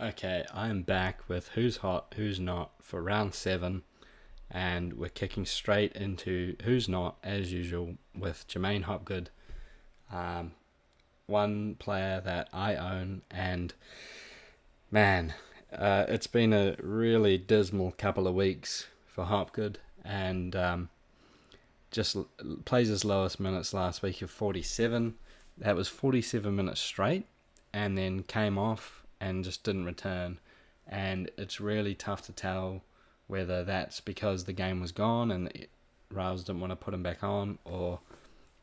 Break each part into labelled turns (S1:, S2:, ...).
S1: Okay, I am back with Who's Hot, Who's Not for round 7, and we're kicking straight into Who's Not, as usual, with Jermaine Hopgood, um, one player that I own, and man, it's been a really dismal couple of weeks for Hopgood, and just plays his lowest minutes last week of 47. That was 47 minutes straight, and then came off and just didn't return. And it's really tough to tell whether that's because the game was gone and Riles didn't want to put him back on, or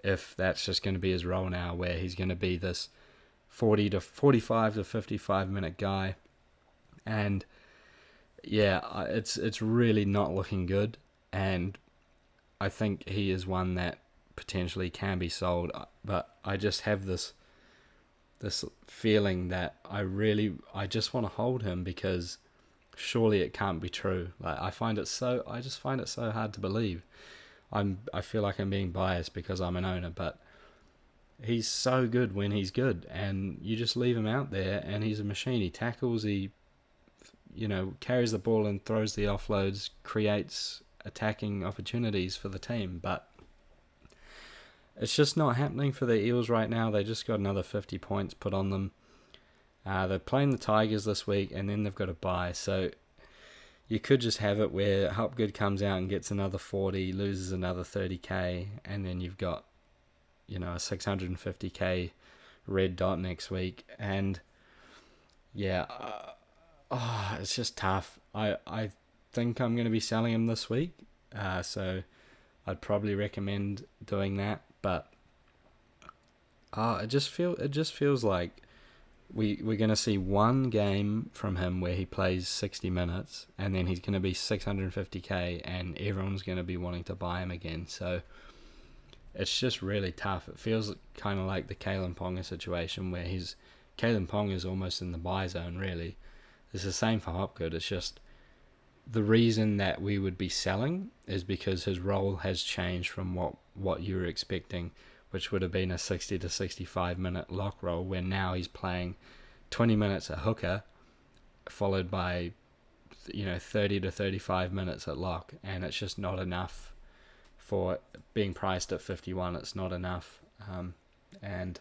S1: if that's just going to be his role now, where he's going to be this 40 to 45 to 55 minute guy. And yeah, it's really not looking good. And I think he is one that potentially can be sold, but I just have this feeling that I just want to hold him, because surely it can't be true. Like, I just find it so hard to believe. I feel like I'm being biased because I'm an owner, but he's so good when he's good, and you just leave him out there and he's a machine. He tackles, he carries the ball and throws the offloads, creates attacking opportunities for the team, but it's just not happening for the Eels right now. They just got another 50 points put on them. They're playing the Tigers this week, and then they've got a bye. So you could just have it where Hopgood comes out and gets another 40, loses another 30k, and then you've got, a 650k red dot next week. And yeah, it's just tough. I think I'm going to be selling him this week, so I'd probably recommend doing that. But it just feels like we're going to see one game from him where he plays 60 minutes, and then he's going to be 650k, and everyone's going to be wanting to buy him again. So it's just really tough. It feels kind of like the Kalen Ponga situation, where Kalen Ponga is almost in the buy zone, really. It's the same for Hopgood. It's just the reason that we would be selling is because his role has changed from what you were expecting, which would have been a 60 to 65 minute lock role, where now he's playing 20 minutes at hooker, followed by 30 to 35 minutes at lock, and it's just not enough for being priced at 51. It's not enough, and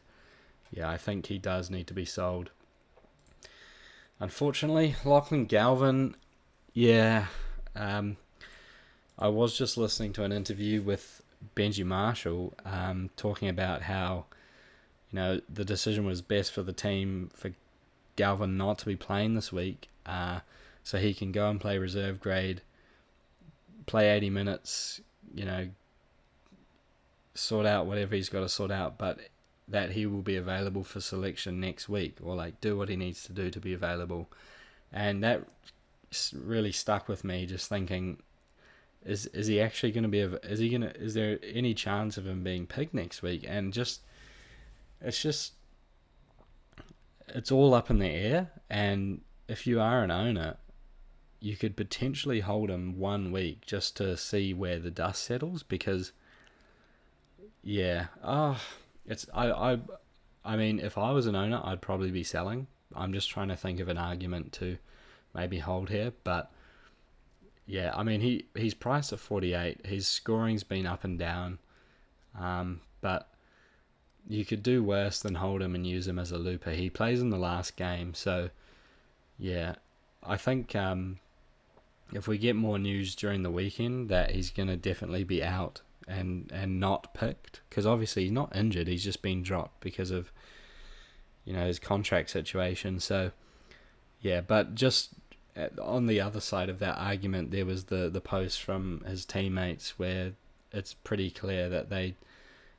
S1: yeah, I think he does need to be sold. Unfortunately, Lachlan Galvin, yeah, I was just listening to an interview with Benji Marshall, talking about how the decision was best for the team for Galvin not to be playing this week, so he can go and play reserve grade, play 80 minutes, sort out whatever he's got to sort out, but that he will be available for selection next week, or do what he needs to do to be available. And that really stuck with me, just thinking, is he actually going to be, is there any chance of him being picked next week? And it's all up in the air. And if you are an owner, you could potentially hold him 1 week just to see where the dust settles, because I mean, if I was an owner, I'd probably be selling. I'm just trying to think of an argument to maybe hold here, but yeah, I mean, he's priced at 48. His scoring's been up and down, but you could do worse than hold him and use him as a looper. He plays in the last game, so yeah, I think if we get more news during the weekend that he's going to definitely be out and not picked, because obviously he's not injured, he's just been dropped because of his contract situation. So yeah, but just on the other side of that argument, there was the post from his teammates where it's pretty clear that they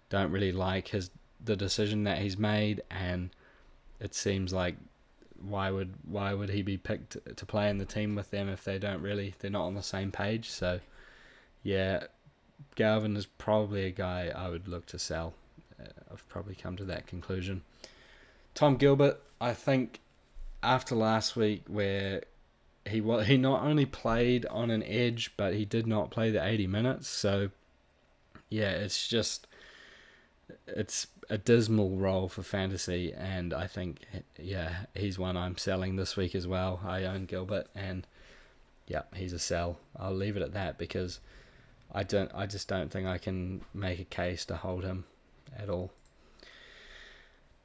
S1: don't really like the decision that he's made, and it seems like why would he be picked to play in the team with them if they're not on the same page. So yeah, Galvin is probably a guy I would look to sell. I've probably come to that conclusion. Tom Gilbert, I think after last week, where he not only played on an edge, but he did not play the 80 minutes. So yeah, it's a dismal role for fantasy, and I think, yeah, he's one I'm selling this week as well. I own Gilbert, and yeah, he's a sell. I'll leave it at that because I just don't think I can make a case to hold him at all.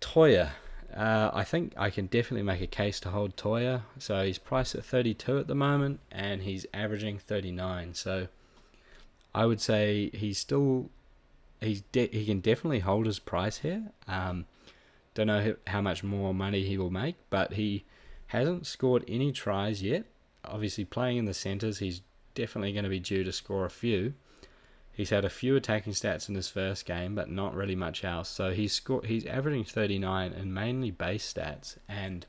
S1: Toya. I think I can definitely make a case to hold Toya. So he's priced at 32 at the moment, and he's averaging 39. So I would say he can definitely hold his price here. Don't know how much more money he will make, but he hasn't scored any tries yet. Obviously, playing in the centres, he's definitely going to be due to score a few. He's had a few attacking stats in his first game, but not really much else. So he's averaging 39 in mainly base stats, and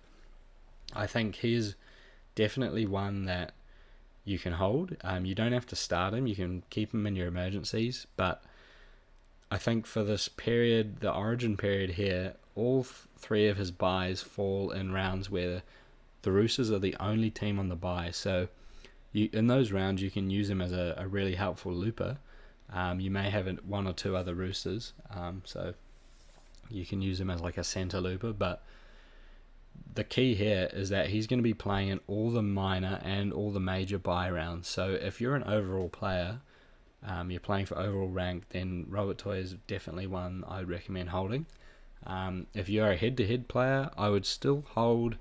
S1: I think he's definitely one that you can hold. You don't have to start him. You can keep him in your emergencies, but I think for this period, the origin period here, all three of his buys fall in rounds where the Roosters are the only team on the bye. So in those rounds, you can use him as a really helpful looper. You may have one or two other Roosters, so you can use him as like a centre looper, but the key here is that he's going to be playing in all the minor and all the major bye rounds. So if you're an overall player, you're playing for overall rank, then Robert Toy is definitely one I would recommend holding. If you're a head-to-head player, I would still hold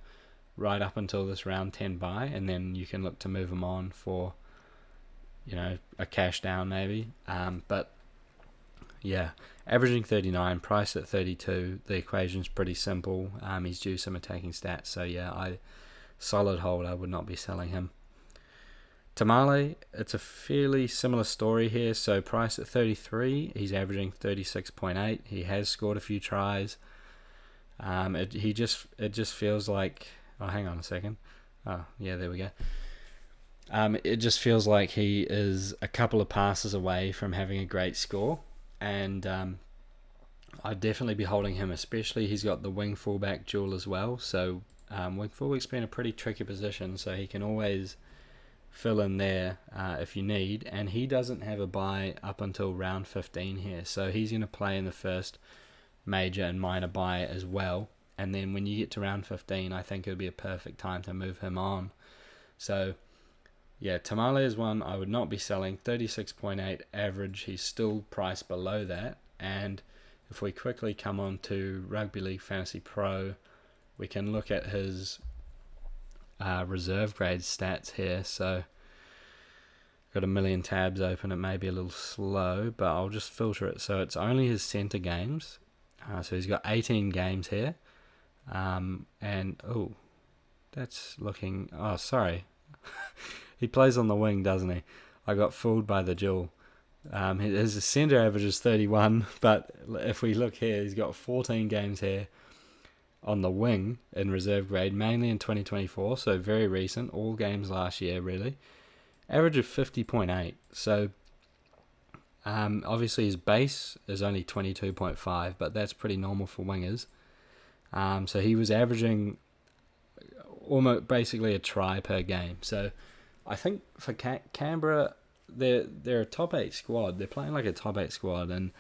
S1: right up until this round 10 bye, and then you can look to move him on for a cash down maybe. But yeah, averaging 39, priced at 32, the equation's pretty simple. He's due some attacking stats, so yeah, solid hold. I would not be selling him. Tamale, it's a fairly similar story here. So priced at 33, he's averaging 36.8. He has scored a few tries. It just feels like. Oh, hang on a second. Oh, yeah, there we go. It just feels like he is a couple of passes away from having a great score, and I'd definitely be holding him, especially he's got the wing fullback duel as well. So wing fullback's been a pretty tricky position, so he can always fill in there if you need, and he doesn't have a bye up until round 15 here, so he's going to play in the first major and minor bye as well, and then when you get to round 15, I think it would be a perfect time to move him on. So yeah, Tamale is one I would not be selling. 36.8 average. He's still priced below that. And if we quickly come on to Rugby League Fantasy Pro, we can look at his reserve grade stats here. So got a million tabs open. It may be a little slow, but I'll just filter it. So it's only his centre games. So he's got 18 games here. And that's looking. Oh, sorry. He plays on the wing, doesn't he? I got fooled by the duel. His centre average is 31, but if we look here, he's got 14 games here on the wing in reserve grade, mainly in 2024, so very recent, all games last year, really. Average of 50.8, so obviously his base is only 22.5, but that's pretty normal for wingers. So he was averaging almost basically a try per game, so I think for Canberra, they're a top 8 squad. They're playing like a top 8 squad, and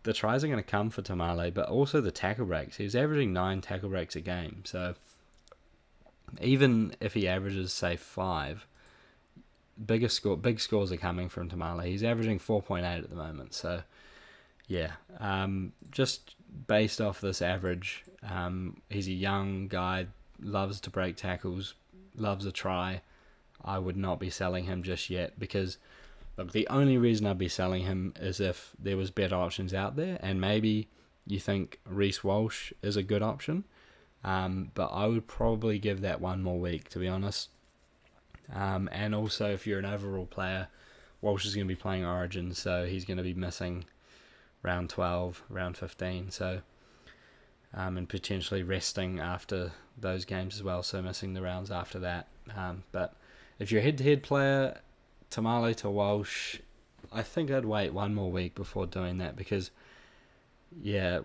S1: the tries are going to come for Tamale, but also the tackle breaks. He was averaging 9 tackle breaks a game, so even if he averages, say, 5, big scores are coming from Tamale. He's averaging 4.8 at the moment, so yeah, just based off this average, he's a young guy, loves to break tackles, loves a try. I would not be selling him just yet, because look, the only reason I'd be selling him is if there was better options out there, and maybe you think Reece Walsh is a good option, but I would probably give that one more week, to be honest. And also, if you're an overall player, Walsh is going to be playing Origin, so he's going to be missing round 12, round 15, so and potentially resting after those games as well, so missing the rounds after that. But if you're a head-to-head player, Tamale to Walsh, I think I'd wait one more week before doing that, because yeah,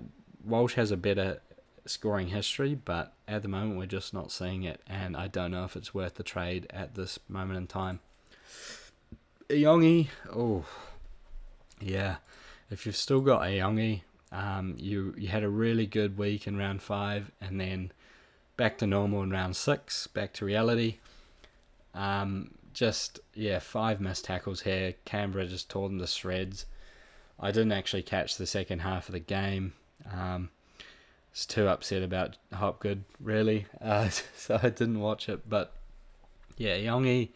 S1: Walsh has a better scoring history, but at the moment we're just not seeing it, and I don't know if it's worth the trade at this moment in time. Iongi, oh yeah, if you've still got Iongi, You had a really good week in round 5, and then back to normal in round 6, back to reality. 5 missed tackles here. Canberra just tore them to shreds. I didn't actually catch the second half of the game. Was too upset about Hopgood, really, so I didn't watch it. But yeah, Yongi,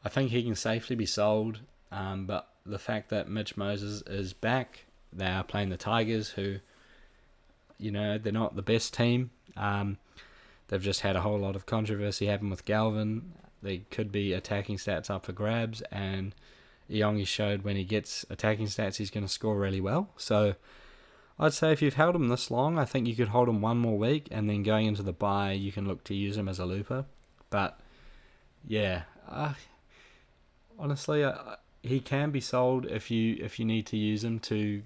S1: I think he can safely be sold. But the fact that Mitch Moses is back, they are playing the Tigers, who, they're not the best team. They've just had a whole lot of controversy happen with Galvin. They could be attacking stats up for grabs, and Iongi showed when he gets attacking stats, he's going to score really well. So I'd say if you've held him this long, I think you could hold him one more week, and then going into the bye, you can look to use him as a looper. But yeah, honestly, he can be sold if you need to use him to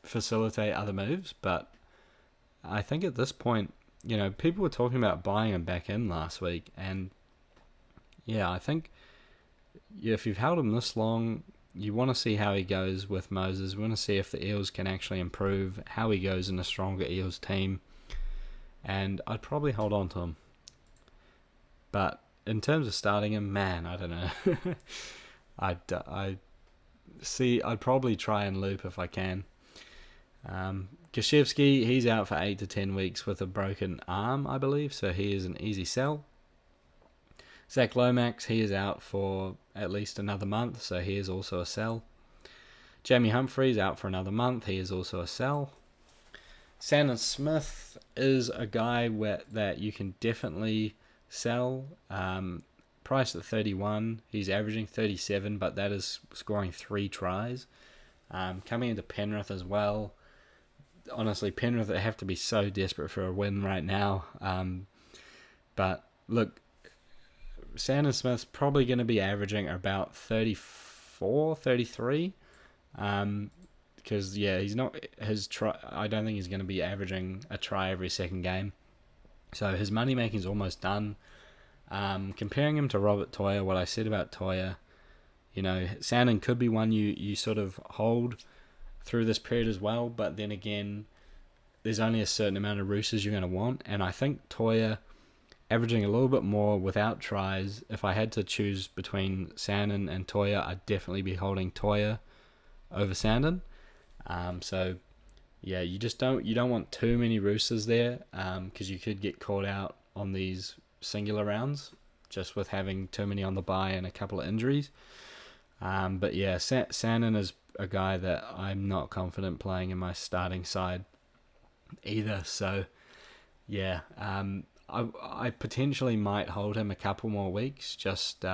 S1: facilitate other moves. But I think at this point, people were talking about buying him back in last week, and yeah, I think if you've held him this long, you want to see how he goes with Moses. You want to see if the Eels can actually improve, how he goes in a stronger Eels team, and I'd probably hold on to him. But in terms of starting him, man, I don't know. I'd probably try and loop if I can. Gashevsky, he's out for 8 to 10 weeks with a broken arm, I believe, so he is an easy sell. Zach Lomax, he is out for at least another month, so he is also a sell. Jamie Humphreys out for another month, he is also a sell. Sandon Smith is a guy that you can definitely sell. Priced at 31, he's averaging 37, but that is scoring 3 tries. Coming into Penrith as well. Honestly, Penrith have to be so desperate for a win right now. But look, Sandon Smith's probably going to be averaging about 34, 33. Because he's not his try. I don't think he's going to be averaging a try every second game. So his money making is almost done. Comparing him to Robert Toya, what I said about Toya, Sandon could be one you sort of hold through this period as well. But then again, there's only a certain amount of Roosters you're going to want, and I think Toya averaging a little bit more without tries. If I had to choose between Sandon and Toya, I'd definitely be holding Toya over Sandon. You don't want too many Roosters there, because you could get caught out on these singular rounds just with having too many on the bye and a couple of injuries. But yeah, Sandon is a guy that I'm not confident playing in my starting side either. So yeah, I potentially might hold him a couple more weeks, just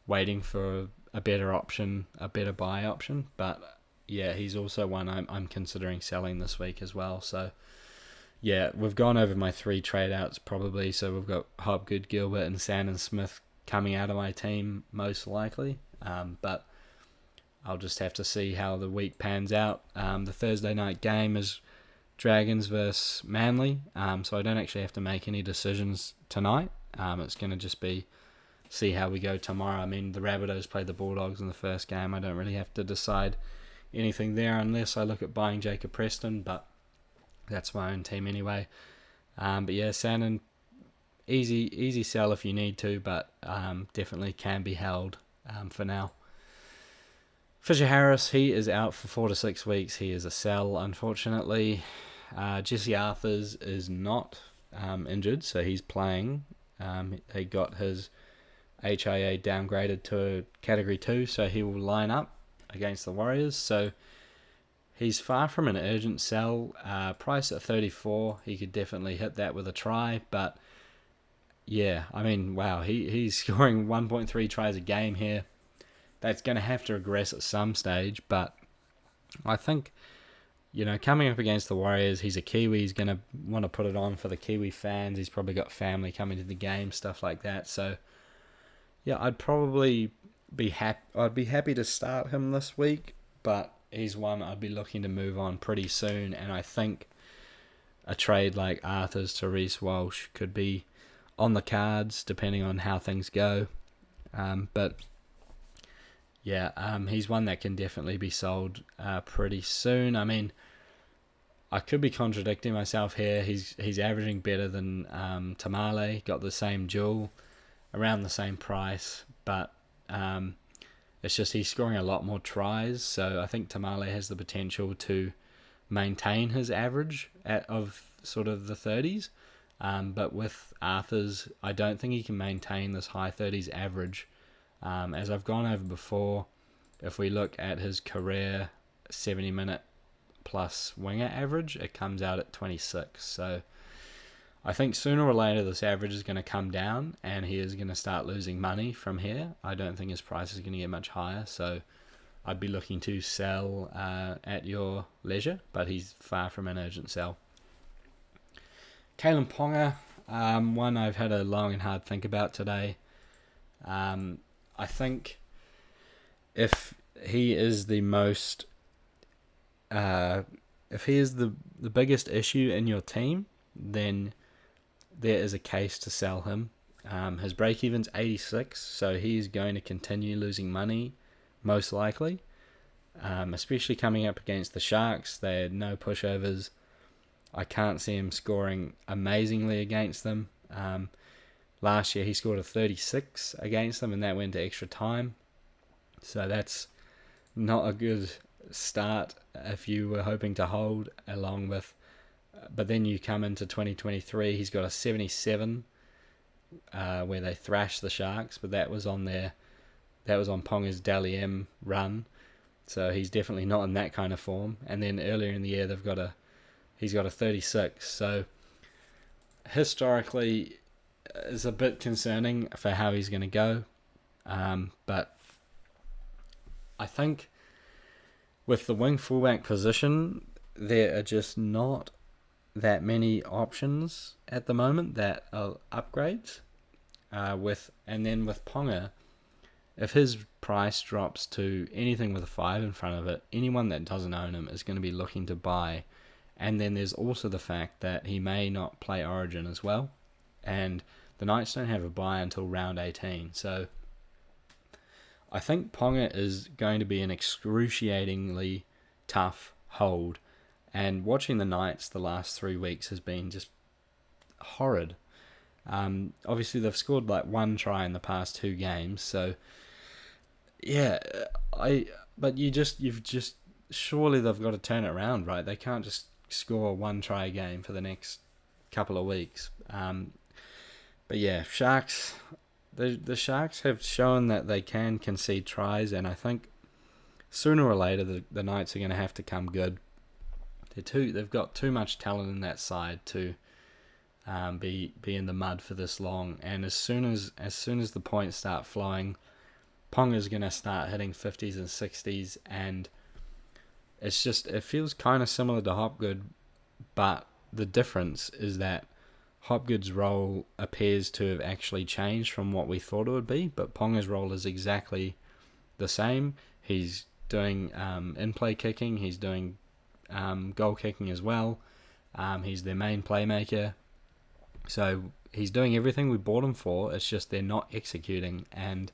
S1: waiting for a better option, a better buy option. But yeah, he's also one I'm considering selling this week as well. So yeah, we've gone over my 3 trade outs probably. So we've got Hopgood, Gilbert, and Sandon Smith coming out of my team most likely. But I'll just have to see how the week pans out. The Thursday night game is Dragons versus Manly, so I don't actually have to make any decisions tonight. It's going to just be see how we go tomorrow. I mean, the Rabbitohs played the Bulldogs in the first game. I don't really have to decide anything there unless I look at buying Jacob Preston, but that's my own team anyway. But yeah, Sandon, easy sell if you need to, but definitely can be held for now. Fisher Harris, he is out for 4 to 6 weeks. He is a sell, unfortunately. Jesse Arthurs is not injured, so he's playing. They got his HIA downgraded to Category 2, so he will line up against the Warriors. So he's far from an urgent sell. Price at 34, he could definitely hit that with a try, but yeah, I mean, wow, he's scoring 1.3 tries a game here. That's going to have to regress at some stage, but I think, coming up against the Warriors, he's a Kiwi. He's going to want to put it on for the Kiwi fans. He's probably got family coming to the game, stuff like that. So, yeah, I'd probably be happy to start him this week, but he's one I'd be looking to move on pretty soon, and I think a trade like Arthur's to Reece Walsh could be on the cards, depending on how things go. But yeah, he's one that can definitely be sold pretty soon. I mean, I could be contradicting myself here. He's averaging better than Tamale. Got the same duel, around the same price, but it's just he's scoring a lot more tries. So I think Tamale has the potential to maintain his average of sort of the 30s. But with Arthur's, I don't think he can maintain this high 30s average. As I've gone over before, if we look at his career 70-minute plus winger average, it comes out at 26. So I think sooner or later this average is going to come down and he is going to start losing money from here. I don't think his price is going to get much higher, so I'd be looking to sell at your leisure, but he's far from an urgent sell. Kalen Ponga, one I've had a long and hard think about today. I think if he is the most, if he is the biggest issue in your team, then there is a case to sell him. His break-even's 86, so he's going to continue losing money, most likely. Especially coming up against the Sharks. They had no pushovers. I can't see him scoring amazingly against them. Last year he scored a 36 against them and that went to extra time. So that's not a good start if you were hoping to hold along with. But then you come into 2023, he's got a 77 where they thrashed the Sharks, but that was on Ponga's Dally M run. So he's definitely not in that kind of form. And then earlier in the year he's got a 36. So historically it's a bit concerning for how he's going to go. But I think with the wing fullback position, there are just not that many options at the moment that are upgrades. And then with Ponga, if his price drops to anything with a 5 in front of it, anyone that doesn't own him is going to be looking to buy. And then there's also the fact that he may not play Origin as well. And the Knights don't have a bye until round 18. So I think Ponga is going to be an excruciatingly tough hold. And watching the Knights the last 3 weeks has been just horrid. Obviously, they've scored like 1 try in the past 2 games. So, yeah, surely they've got to turn it around, right? They can't just score 1 try a game for the next couple of weeks. But yeah, Sharks, the Sharks have shown that they can concede tries, and I think sooner or later the Knights are going to have to come good. They've got too much talent in that side to be in the mud for this long. And as soon as the points start flowing, Ponga's going to start hitting 50s and 60s, and it feels kind of similar to Hopgood, but the difference is that Hopgood's role appears to have actually changed from what we thought it would be, but Ponga's role is exactly the same. He's doing in-play kicking, he's doing goal kicking as well. He's their main playmaker. So he's doing everything we bought him for. It's just they're not executing. And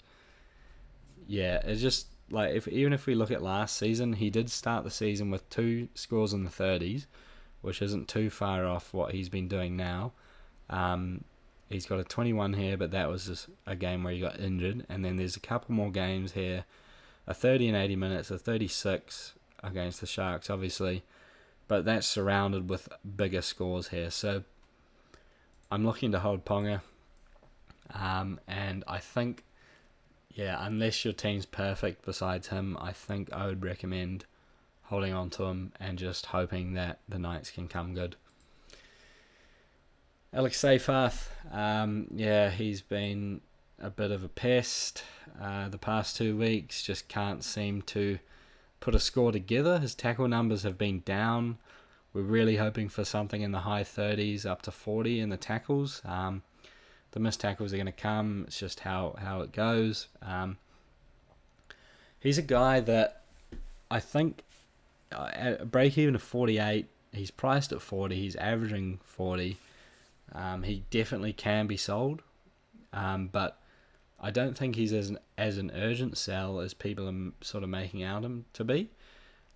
S1: yeah, it's just like even if we look at last season, he did start the season with 2 scores in the 30s, which isn't too far off what he's been doing now. He's got a 21 here, but that was just a game where he got injured. And then there's a couple more games here, a 30 and 80 minutes, a 36 against the Sharks, obviously, but that's surrounded with bigger scores here. So I'm looking to hold Ponga, and I think, unless your team's perfect besides him, I think I would recommend holding on to him and just hoping that the Knights can come good. Alex Seyfarth, he's been a bit of a pest the past 2 weeks, just can't seem to put a score together. His tackle numbers have been down. We're really hoping for something in the high 30s up to 40 in the tackles. The missed tackles are going to come. It's just how it goes. He's a guy that I think at a break even of 48, he's priced at 40, he's averaging 40. He definitely can be sold, but I don't think he's as an urgent sell as people are sort of making out him to be.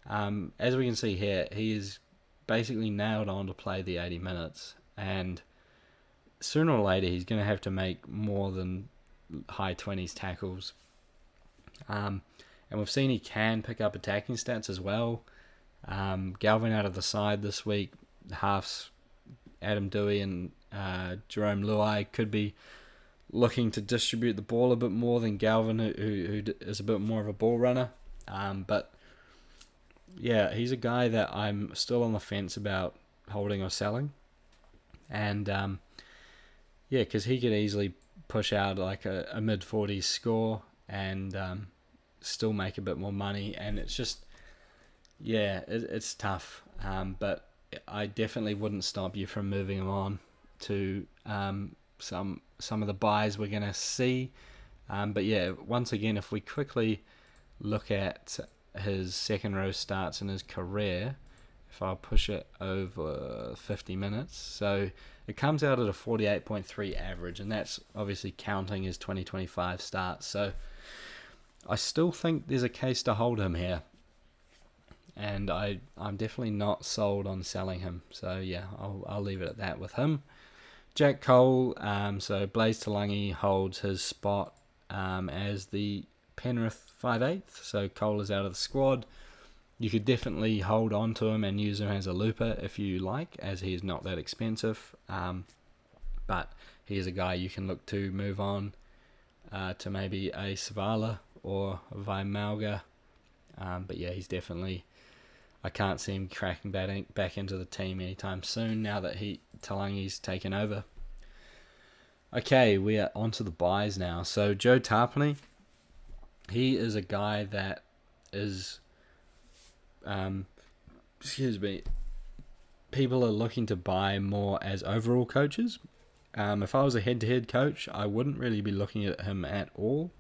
S1: As we can see here, he is basically nailed on to play the 80 minutes, and sooner or later he's going to have to make more than high 20s tackles. And we've seen he can pick up attacking stats as well. Galvin out of the side this week. Halves Adam Dewey and Jerome Luai could be looking to distribute the ball a bit more than Galvin, who is a bit more of a ball runner. But yeah, he's a guy that I'm still on the fence about holding or selling. And yeah, because he could easily push out like a mid-40s score and still make a bit more money. And it's just, yeah, it's tough. But I definitely wouldn't stop you from moving him on to some of the buys we're going to see. But yeah, once again, if we quickly look at his second row starts in his career, if I push it over 50 minutes, so it comes out at a 48.3 average, and that's obviously counting his 2025 starts. So I still think there's a case to hold him here, and I'm definitely not sold on selling him. So yeah, I'll leave it at that with him. Jack Cole, so Blaze Talangi holds his spot as the Penrith 5/8, so Cole is out of the squad. You could definitely hold on to him and use him as a looper if you like, as he is not that expensive. But he is a guy you can look to move on to maybe a Savala or a Vaimalga. But yeah, he's definitely... I can't see him cracking back into the team anytime soon now that Talangi's taken over. Okay, we are onto the buys now. So Joe Tarpany, he is a guy that is... people are looking to buy more as overall coaches. If I was a head-to-head coach, I wouldn't really be looking at him at all.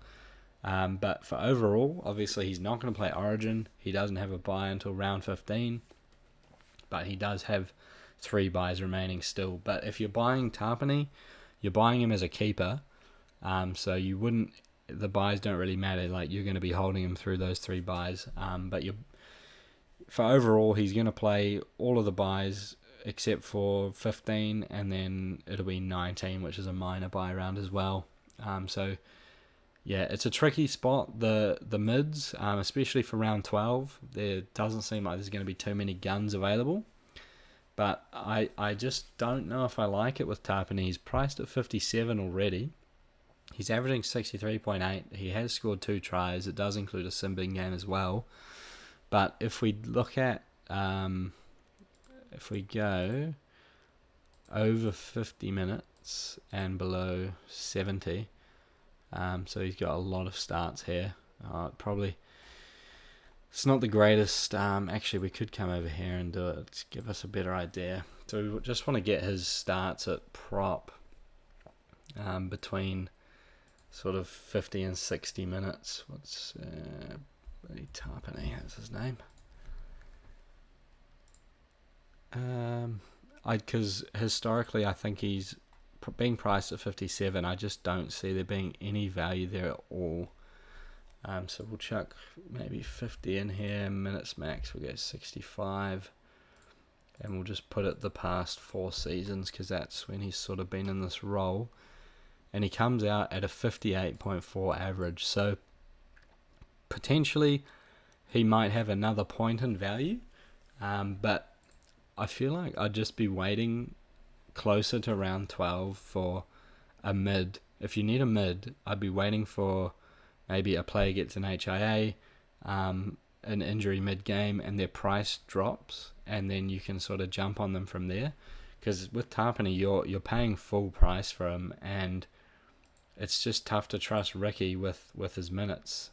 S1: But for overall, obviously he's not going to play Origin. He doesn't have a buy until round 15. But he does have 3 buys remaining still. But if you're buying Tarpany, you're buying him as a keeper. So you wouldn't... The buys don't really matter. Like, you're going to be holding him through those 3 buys. But for overall, he's going to play all of the buys except for 15, and then it'll be 19, which is a minor buy round as well. So yeah, it's a tricky spot, the mids, especially for round 12. There doesn't seem like there's going to be too many guns available. But I just don't know if I like it with Tarpany. He's priced at 57 already. He's averaging 63.8. He has scored 2 tries. It does include a Simbin game as well. But if we look at, if we go over 50 minutes and below 70, so he's got a lot of starts here. It's not the greatest. Actually, we could come over here and do it to give us a better idea. So we just want to get his starts at prop between sort of 50 and 60 minutes. What's Tarpany, that's his name. Because historically I think he's being priced at 57. I just don't see there being any value there at all. So we'll chuck maybe 50 in here, minutes max, we'll go 65. And we'll just put it the past 4 seasons, because that's when he's sort of been in this role. And he comes out at a 58.4 average. So potentially he might have another point in value. But I feel like I'd just be waiting closer to round 12 for a mid. If you need a mid, I'd be waiting for maybe a player gets an HIA, an injury mid-game, and their price drops, and then you can sort of jump on them from there. Because with Tarpany, you're paying full price for him, and it's just tough to trust Ricky with his minutes.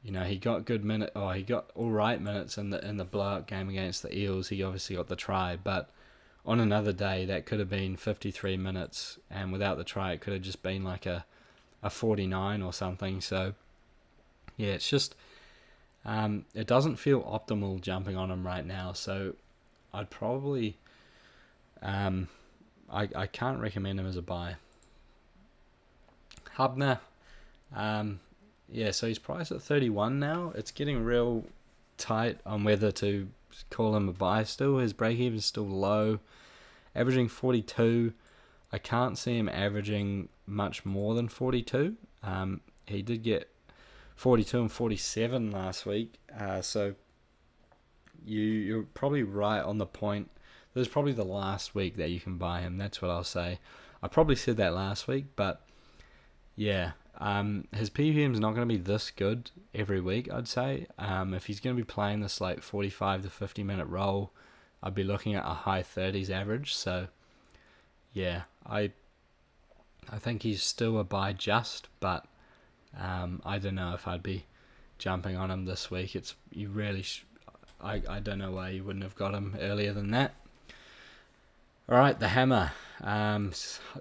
S1: He got he got all right minutes in the blowout game against the Eels. He obviously got the try, but on another day that could have been 53 minutes, and without the try it could have just been like a 49 or something. So yeah, it's just it doesn't feel optimal jumping on him right now. So I'd probably I can't recommend him as a buy. Hubner, so he's priced at 31 now. It's getting real tight on whether to call him a buy still. His break-even is still low, averaging 42. I can't see him averaging much more than 42. He did get 42 and 47 last week, so you're probably right on the point. This is probably the last week that you can buy him. That's what I'll say. I probably said that last week, but yeah, his PPM is not going to be this good every week, I'd say. If he's going to be playing this like 45 to 50 minute role, I'd be looking at a high 30s average. So yeah, I think he's still a buy just, but I don't know if I'd be jumping on him this week. I don't know why you wouldn't have got him earlier than that. All right, the Hammer.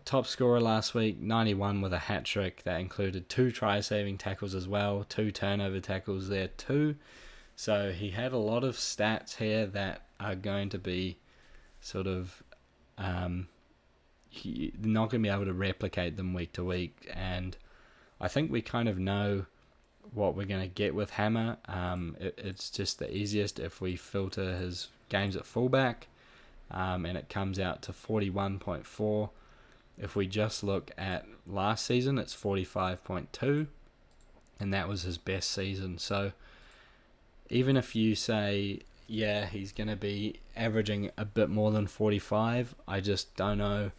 S1: Top scorer last week, 91 with a hat-trick. That included 2 try-saving tackles as well, 2 turnover tackles there too. So he had a lot of stats here that are going to be sort of... You're not going to be able to replicate them week to week. And I think we kind of know what we're going to get with Hammer. It's just the easiest if we filter his games at fullback. And it comes out to 41.4. If we just look at last season, it's 45.2, and that was his best season. So even if you say, yeah, he's going to be averaging a bit more than 45, I just don't know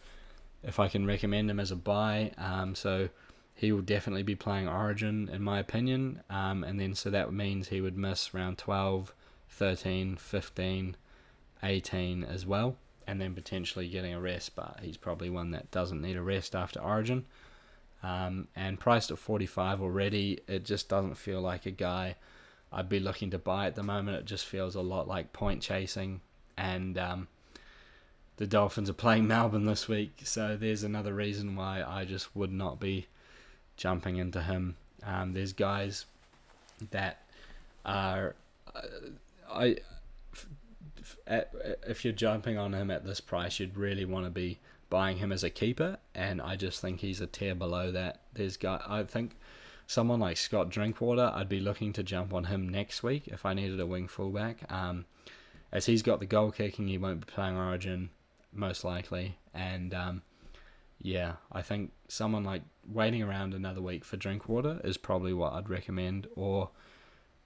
S1: if I can recommend him as a buy. So he will definitely be playing Origin, in my opinion, and then so that means he would miss round 12, 13, 15, 18 as well, and then potentially getting a rest, but he's probably one that doesn't need a rest after Origin. And priced at 45 already, it just doesn't feel like a guy I'd be looking to buy at the moment. It just feels a lot like point chasing, and the Dolphins are playing Melbourne this week, so there's another reason why I just would not be jumping into him. There's guys that are... if you're jumping on him at this price, you'd really want to be buying him as a keeper, and I just think he's a tier below that. I think someone like Scott Drinkwater, I'd be looking to jump on him next week if I needed a wing fullback. As he's got the goal kicking, he won't be playing Origin most likely, and yeah, I think someone like waiting around another week for Drinkwater is probably what I'd recommend, or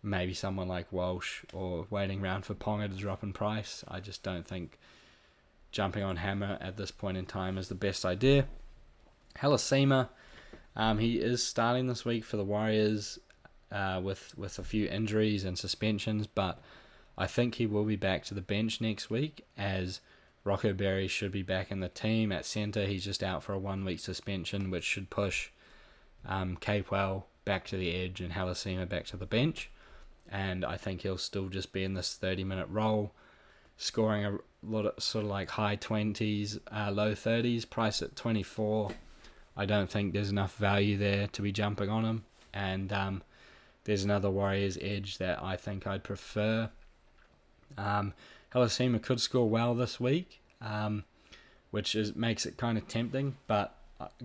S1: maybe someone like Walsh, or waiting around for Ponga to drop in price. I just don't think jumping on Hammer at this point in time is the best idea. Halasima, he is starting this week for the Warriors with a few injuries and suspensions, but I think he will be back to the bench next week, as Rocco Berry should be back in the team. At centre, he's just out for a 1-week suspension, which should push Capewell back to the edge and Halasima back to the bench. And I think he'll still just be in this 30-minute role, scoring a lot of sort of like high 20s, low 30s, price at 24. I don't think there's enough value there to be jumping on him. And there's another Warriors edge that I think I'd prefer. Halasima could score well this week, which makes it kind of tempting, but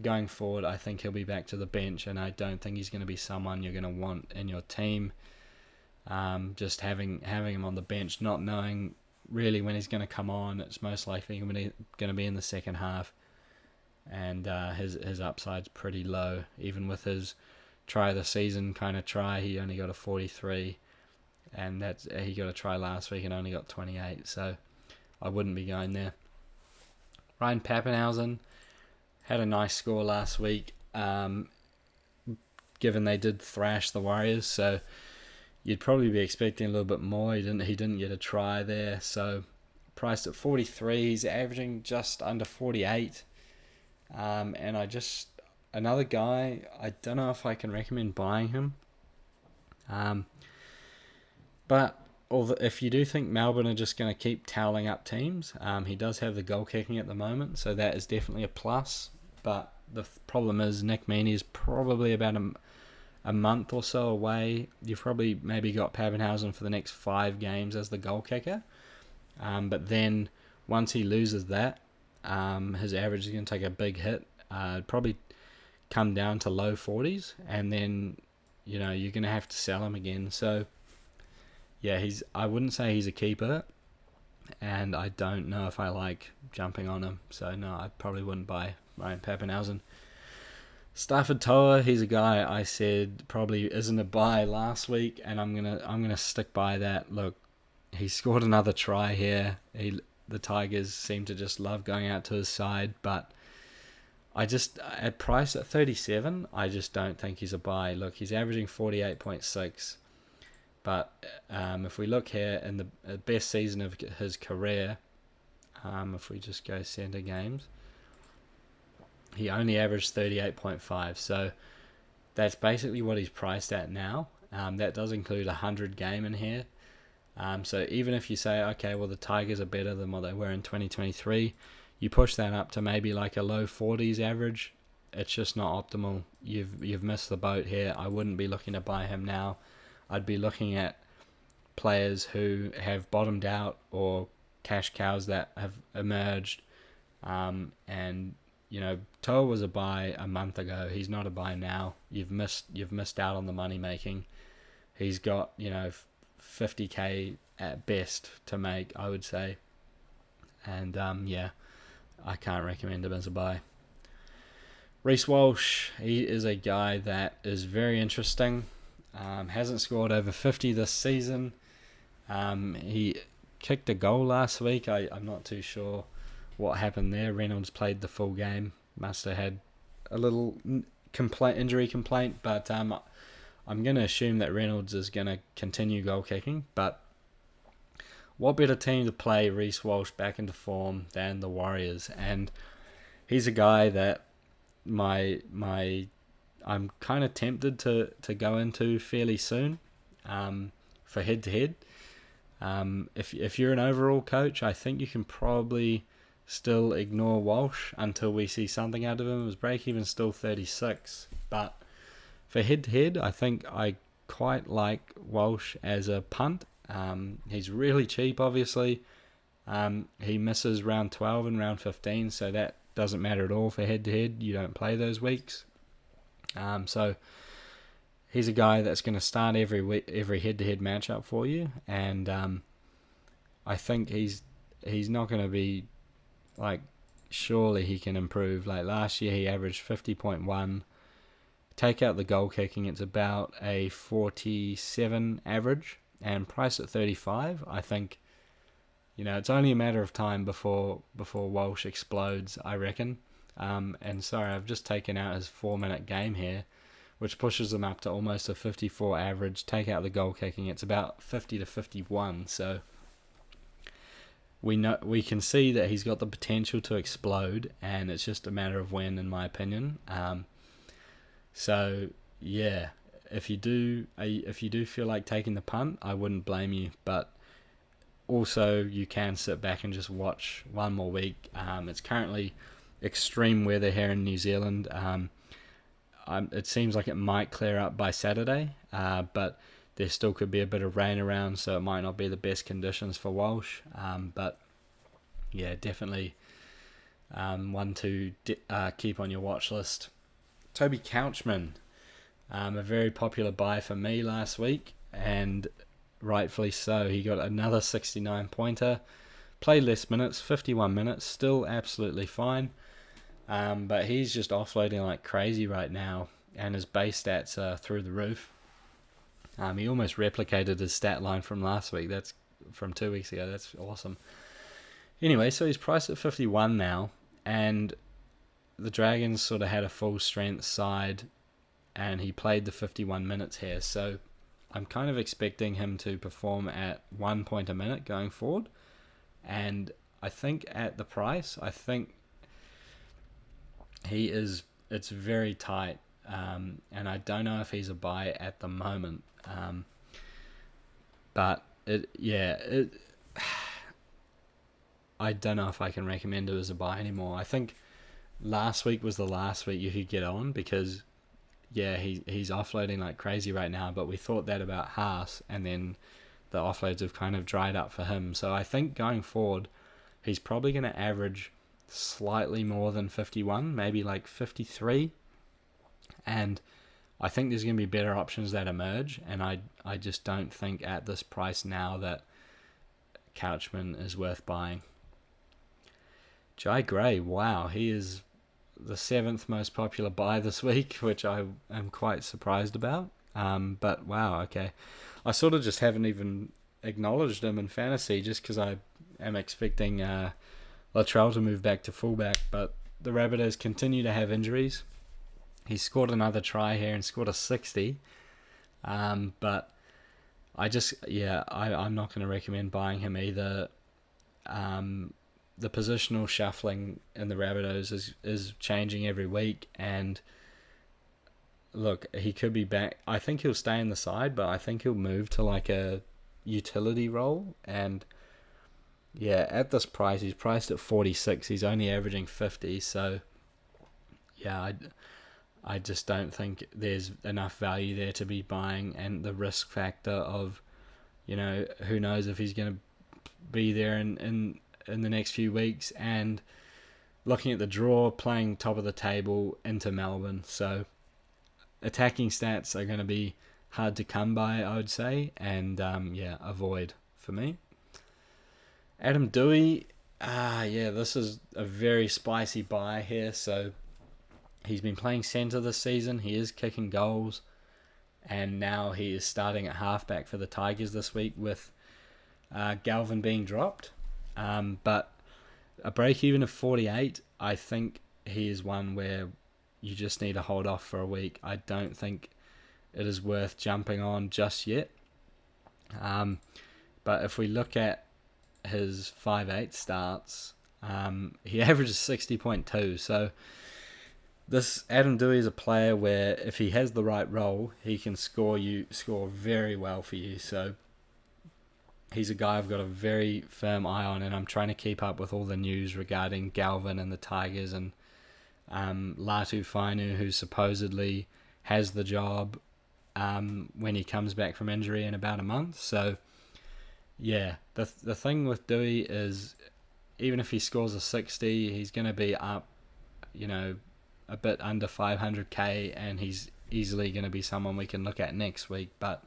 S1: going forward, I think he'll be back to the bench, and I don't think he's going to be someone you're going to want in your team. Just having him on the bench, not knowing really when he's going to come on, it's most likely going to be in the second half, and his upside's pretty low. Even with his try of the season kind of try, he only got a 43, and he got a try last week and only got 28, so I wouldn't be going there. Ryan Papenhuyzen had a nice score last week, given they did thrash the Warriors, so you'd probably be expecting a little bit more. He didn't get a try there, so priced at 43, he's averaging just under 48. And another guy, I don't know if I can recommend buying him. But if you do think Melbourne are just going to keep toweling up teams, he does have the goal kicking at the moment, so that is definitely a plus. But the problem is Nick Meaney is probably about a month or so away. You've probably maybe got Papenhuyzen for the next 5 games as the goal kicker. But then once he loses that, his average is going to take a big hit. Probably come down to low 40s, and then you're going to have to sell him again. So yeah, I wouldn't say he's a keeper, and I don't know if I like jumping on him. So no, I probably wouldn't buy Ryan Pappenhausen. Stafford Toa, he's a guy I said probably isn't a buy last week, and I'm gonna stick by that. Look, he scored another try here. The Tigers seem to just love going out to his side, but I just at price at 37, I just don't think he's a buy. Look, he's averaging 48.6, but if we look here in the best season of his career, if we just go centre games, he only averaged 38.5. So that's basically what he's priced at now. That does include 100 game in here. So even if you say, okay, well, the Tigers are better than what they were in 2023, you push that up to maybe like a low 40s average, it's just not optimal. You've missed the boat here. I wouldn't be looking to buy him now. I'd be looking at players who have bottomed out or cash cows that have emerged. And Toa was a buy a month ago. He's not a buy now. You've missed out on the money making. He's got 50k at best to make, I would say. And I can't recommend him as a buy. Reece Walsh, he is a guy that is very interesting. Hasn't scored over 50 this season. He kicked a goal last week. I'm not too sure what happened there. Reynolds played the full game. Must have had a little injury complaint, but I'm going to assume that Reynolds is going to continue goal kicking. But what better team to play Reece Walsh back into form than the Warriors? And he's a guy that I'm kind of tempted to go into fairly soon for head-to-head. If you're an overall coach, I think you can probably still ignore Walsh until we see something out of him. His break-even's still 36. But for head-to-head, I think I quite like Walsh as a punt. He's really cheap, obviously. He misses round 12 and round 15, so that doesn't matter at all for head-to-head. You don't play those weeks. So he's a guy that's going to start every head-to-head matchup for you, and I think he's not going to be like, surely he can improve. Like last year he averaged 50.1. Take out the goal kicking, it's about a 47 average, and price at 35. I think it's only a matter of time before Walsh explodes, I reckon. And sorry, I've just taken out his 4-minute game here, which pushes him up to almost a 54 average. Take out the goal kicking, it's about 50 to 51. So we can see that he's got the potential to explode, and it's just a matter of when, in my opinion. So yeah, if you do feel like taking the punt, I wouldn't blame you, but also you can sit back and just watch one more week. It's currently extreme weather here in New Zealand. It seems like it might clear up by Saturday, but there still could be a bit of rain around, so it might not be the best conditions for Walsh. But yeah, definitely one to keep on your watch list. Toby Couchman, a very popular buy for me last week, and rightfully so. He got another 69 pointer, played less minutes, 51 minutes, still absolutely fine. But he's just offloading like crazy right now, and his base stats are through the roof. He almost replicated his stat line from last week. That's from 2 weeks ago. That's awesome. Anyway, so he's priced at 51 now, and the Dragons sort of had a full strength side, and he played the 51 minutes here. So I'm kind of expecting him to perform at 1 point a minute going forward. And I think at the price, I think it's very tight. And I don't know if he's a buy at the moment. But I don't know if I can recommend it as a buy anymore. I think last week was the last week you could get on, because he's offloading like crazy right now, but we thought that about Haas, and then the offloads have kind of dried up for him. So I think going forward, he's probably going to average slightly more than 51, maybe like 53. And I think there's going to be better options that emerge, and I just don't think at this price now that Couchman is worth buying. Jai Gray, wow, he is the 7th most popular buy this week, which I am quite surprised about. But wow, okay. I sort of just haven't even acknowledged him in fantasy just because I am expecting Latrell to move back to fullback, but the Rabbitohs continue to have injuries. He scored another try here and scored a 60. But I'm not going to recommend buying him either. The positional shuffling in the Rabbitohs is changing every week, and look, he could be back. I think he'll stay in the side, but I think he'll move to like a utility role, and yeah, at this price, he's priced at 46. He's only averaging 50, so yeah, I just don't think there's enough value there to be buying, and the risk factor of, who knows if he's going to be there in the next few weeks, and looking at the draw, playing top of the table into Melbourne, so attacking stats are going to be hard to come by, I would say, and avoid for me. Adam Dewey, this is a very spicy buy here. So he's been playing centre this season. He is kicking goals, and now he is starting at halfback for the Tigers this week with Galvin being dropped. But a break even of 48, I think he is one where you just need to hold off for a week. I don't think it is worth jumping on just yet. But if we look at his 5/8 starts, he averages 60.2. So this Adam Dewey is a player where if he has the right role, he can score very well for you. So he's a guy I've got a very firm eye on, and I'm trying to keep up with all the news regarding Galvin and the Tigers and Latu Fainu, who supposedly has the job when he comes back from injury in about a month. So yeah, the thing with Dewey is even if he scores a 60, he's going to be up, a bit under 500k, and he's easily going to be someone we can look at next week. But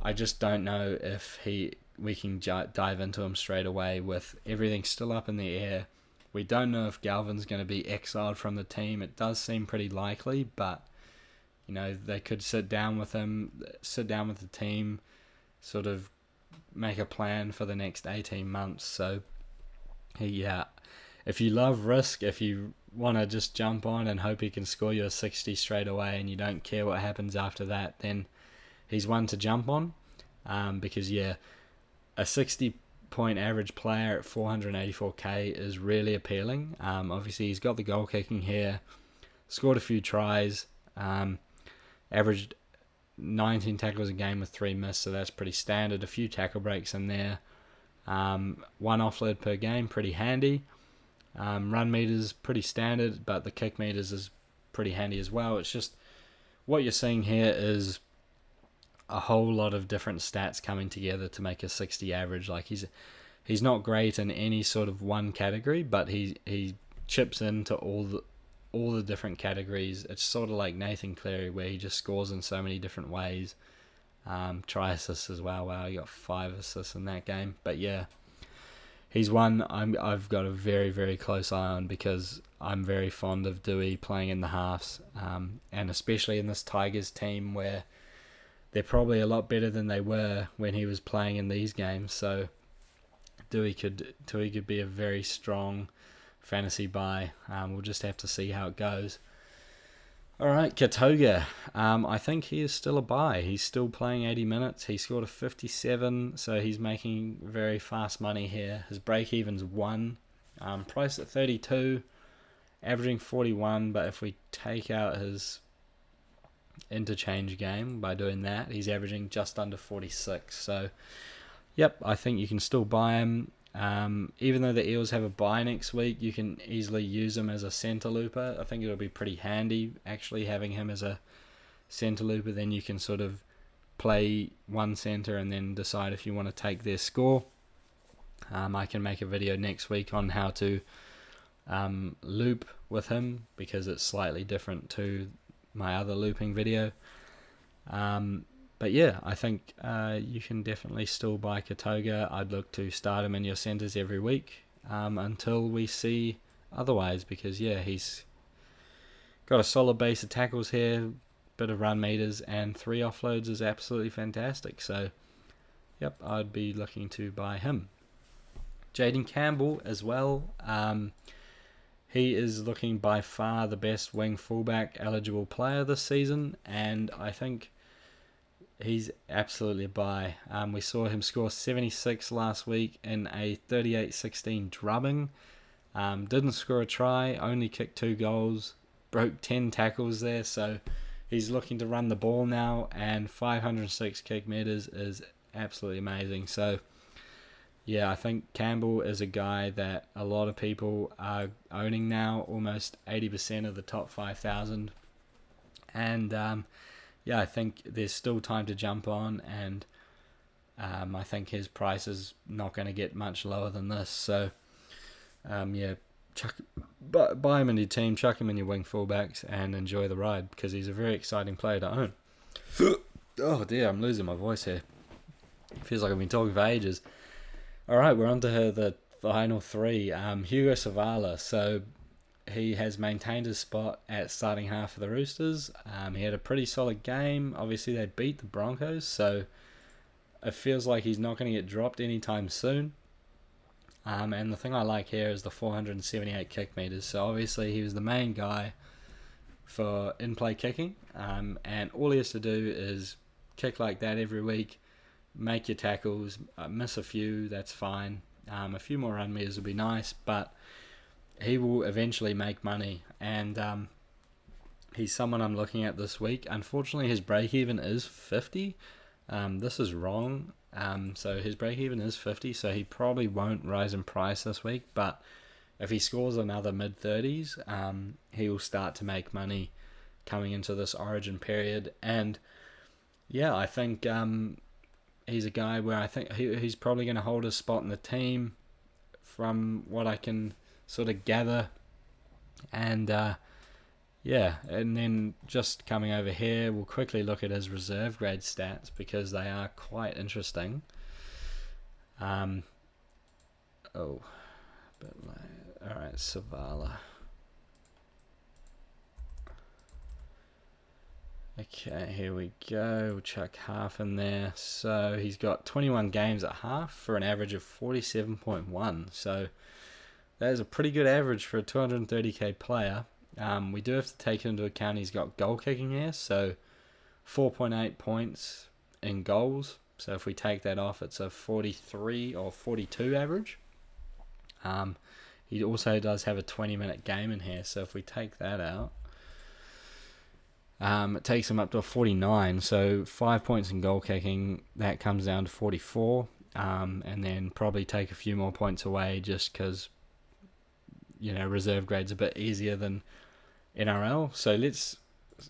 S1: I just don't know if we can dive into him straight away with everything still up in the air. We don't know if Galvin's going to be exiled from the team. It does seem pretty likely, but they could sit down with the team, sort of make a plan for the next 18 months. So yeah, if you love risk, if you want to just jump on and hope he can score you a 60 straight away and you don't care what happens after that, then he's one to jump on, because a 60-point average player at 484k is really appealing. Obviously he's got the goal kicking here, scored a few tries, averaged 19 tackles a game with 3 missed, so that's pretty standard. A few tackle breaks in there, 1 offload per game, pretty handy. Run meters pretty standard, but the kick meters is pretty handy as well. It's just what you're seeing here is a whole lot of different stats coming together to make a 60 average. Like he's not great in any sort of one category, but he chips into all the different categories. It's sort of like Nathan Cleary, where he just scores in so many different ways. Try assists as well. Wow, he got 5 assists in that game. But yeah, he's one I've got a very, very close eye on, because I'm very fond of Dewey playing in the halves, and especially in this Tigers team where they're probably a lot better than they were when he was playing in these games. So Dewey could be a very strong fantasy buy. We'll just have to see how it goes. Alright, Katoga. I think he is still a buy. He's still playing 80 minutes. He scored a 57, so he's making very fast money here. His break-even's 1. Priced at 32, averaging 41, but if we take out his interchange game by doing that, he's averaging just under 46. So yep, I think you can still buy him. Even though the Eels have a bye next week, you can easily use him as a centre looper. I think it'll be pretty handy actually having him as a centre looper. Then you can sort of play one centre and then decide if you want to take their score. I can make a video next week on how to loop with him, because it's slightly different to my other looping video. But yeah, I think you can definitely still buy Katoga. I'd look to start him in your centres every week until we see otherwise, because yeah, he's got a solid base of tackles here, bit of run meters, and 3 offloads is absolutely fantastic. So yep, I'd be looking to buy him. Jaden Campbell as well. He is looking by far the best wing fullback eligible player this season, and I think he's absolutely a buy. We saw him score 76 last week in a 38-16 drubbing. Didn't score a try, only kicked 2 goals, broke 10 tackles there, so he's looking to run the ball now, and 506 kick meters is absolutely amazing. So yeah, I think Campbell is a guy that a lot of people are owning now, almost 80% of the top 5,000. And yeah, I think there's still time to jump on, and I think his price is not going to get much lower than this. So yeah, buy him in your team, chuck him in your wing fullbacks, and enjoy the ride, because he's a very exciting player to own. Oh dear, I'm losing my voice here. Feels like I've been talking for ages. Alright, we're on to the final 3. Hugo Savala. So he has maintained his spot at starting half for the Roosters. He had a pretty solid game. Obviously, they beat the Broncos, so it feels like he's not going to get dropped anytime soon. And the thing I like here is the 478 kick meters. So obviously, he was the main guy for in-play kicking. And all he has to do is kick like that every week, make your tackles, miss a few, that's fine. A few more run meters would be nice, but he will eventually make money, and he's someone I'm looking at this week. Unfortunately, his break-even is 50. This is wrong. So his break-even is 50, so he probably won't rise in price this week, but if he scores another mid-30s, he will start to make money coming into this Origin period. And yeah, I think he's a guy where I think he's probably going to hold his spot in the team from what I can sort of gather. And yeah, and then just coming over here, we'll quickly look at his reserve grade stats, because they are quite interesting. Alright, Savala. Okay, here we go. We'll chuck half in there. So he's got 21 games at half for an average of 47.1. So that is a pretty good average for a 230k player. We do have to take into account he's got goal kicking here. So 4.8 points in goals. So if we take that off, it's a 43 or 42 average. He also does have a 20-minute game in here. So if we take that out, it takes him up to a 49, so 5 points in goal kicking, that comes down to 44, and then probably take a few more points away just because, you know, reserve grade's a bit easier than NRL. So let's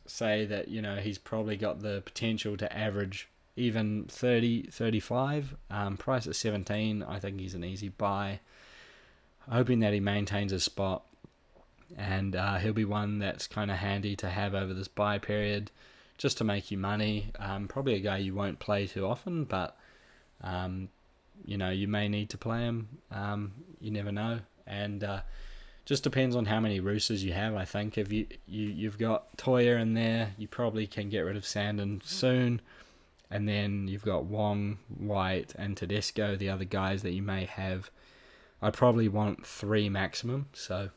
S1: say that, you know, he's probably got the potential to average even 30, 35, price at 17, I think he's an easy buy, hoping that he maintains his spot. And he'll be one that's kind of handy to have over this buy period, just to make you money. Probably a guy you won't play too often, but you know, you may need to play him. You never know, and just depends on how many Roosters you have. I think if you've got Toya in there, you probably can get rid of Sandon soon, and then you've got Wong, White, and Tedesco, the other guys that you may have. I probably want 3 maximum, so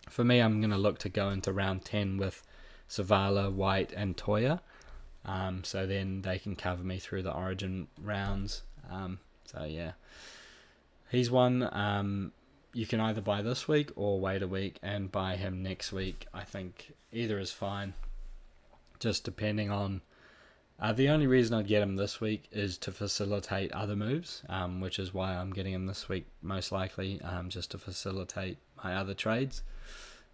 S1: for me, I'm going to look to go into round 10 with Savala, White, and Toya. So then they can cover me through the Origin rounds. So yeah, he's one you can either buy this week or wait a week and buy him next week. I think either is fine, just depending on... the only reason I'd get him this week is to facilitate other moves, which is why I'm getting him this week most likely, just to facilitate my other trades.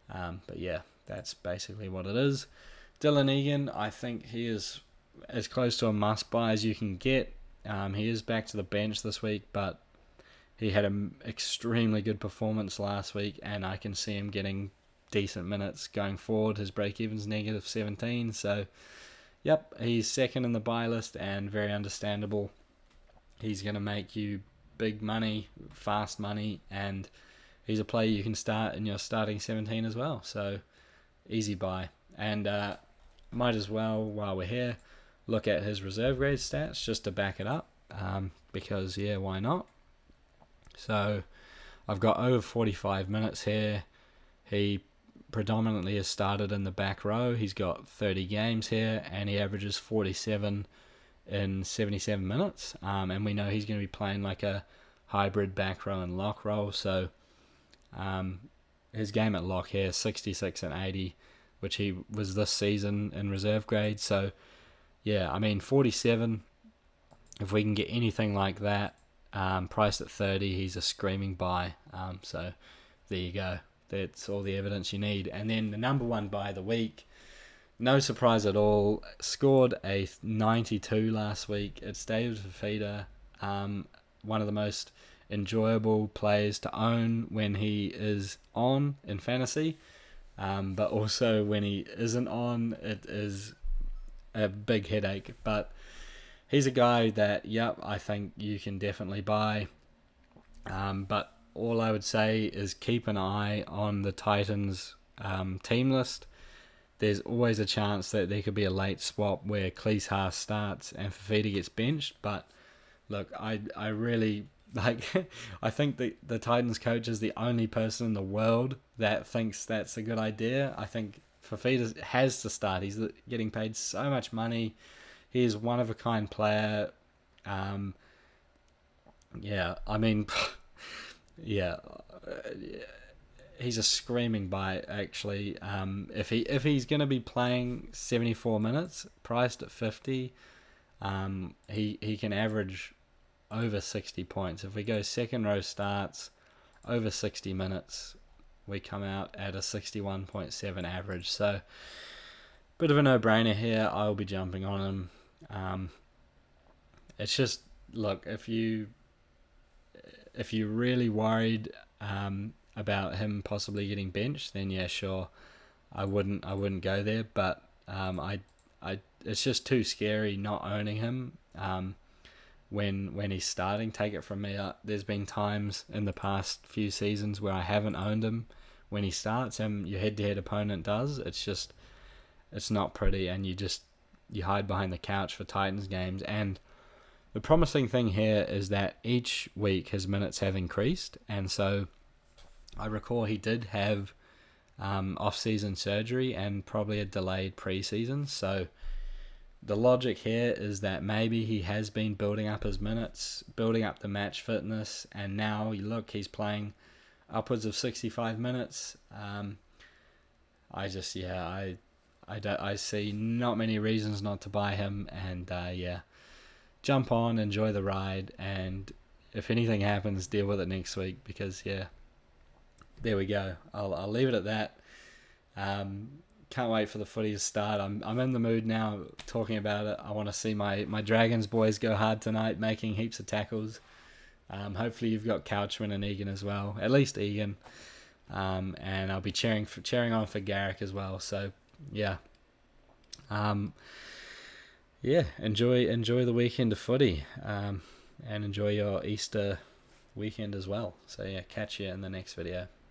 S1: But yeah, that's basically what it is. Dylan Egan, I think he is as close to a must-buy as you can get. He is back to the bench this week, but he had an extremely good performance last week, and I can see him getting decent minutes going forward. His break-even's -17, so yep, he's second in the buy list and very understandable. He's going to make you big money, fast money, and he's a player you can start in your starting 17 as well. So easy buy. And might as well, while we're here, look at his reserve grade stats just to back it up. Because, yeah, why not? So I've got over 45 minutes here. He predominantly has started in the back row. He's got 30 games here, and he averages 47 in 77 minutes. And we know he's going to be playing like a hybrid back row and lock role. So his game at lock here, 66 and 80, which he was this season in reserve grade. So, yeah, I mean, 47, if we can get anything like that, priced at 30, he's a screaming buy. So there you go. That's all the evidence you need. And then the number one buy of the week, no surprise at all, scored a 92 last week. It's David Fifita, one of the most enjoyable players to own when he is on in fantasy. But also when he isn't on, it is a big headache. But he's a guy that, yep, I think you can definitely buy. But all I would say is keep an eye on the Titans team list. There's always a chance that there could be a late swap where Cleese Haas starts and Fafita gets benched. But look, I really like. I think the Titans coach is the only person in the world that thinks that's a good idea. I think Fafita has to start. He's getting paid so much money. He is one of a kind player. Yeah, I mean. Yeah, he's a screaming buy actually. If he's going to be playing 74 minutes, priced at 50, he can average over 60 points. If we go second row starts, over 60 minutes, we come out at a 61.7 average. So, bit of a no-brainer here. I'll be jumping on him. It's just, look, if you're really worried about him possibly getting benched, then yeah, sure, I wouldn't go there. But it's just too scary not owning him when he's starting. Take it from me. There's been times in the past few seasons where I haven't owned him when he starts, and your head-to-head opponent does. It's not pretty, and you hide behind the couch for Titans games. And the promising thing here is that each week his minutes have increased, and so I recall he did have off-season surgery and probably a delayed pre-season. So the logic here is that maybe he has been building up his minutes, building up the match fitness, and now you look, he's playing upwards of 65 minutes. I see not many reasons not to buy him, and jump on, enjoy the ride, and if anything happens, deal with it next week, because there we go. I'll leave it at that. Can't wait for the footy to start. I'm in the mood now talking about it. I want to see my Dragons boys go hard tonight, making heaps of tackles. Hopefully you've got Couchman and Egan as well, at least Egan, and I'll be cheering on for Garrick as well. So yeah. Enjoy the weekend of footy, and enjoy your Easter weekend as well. So yeah, catch you in the next video.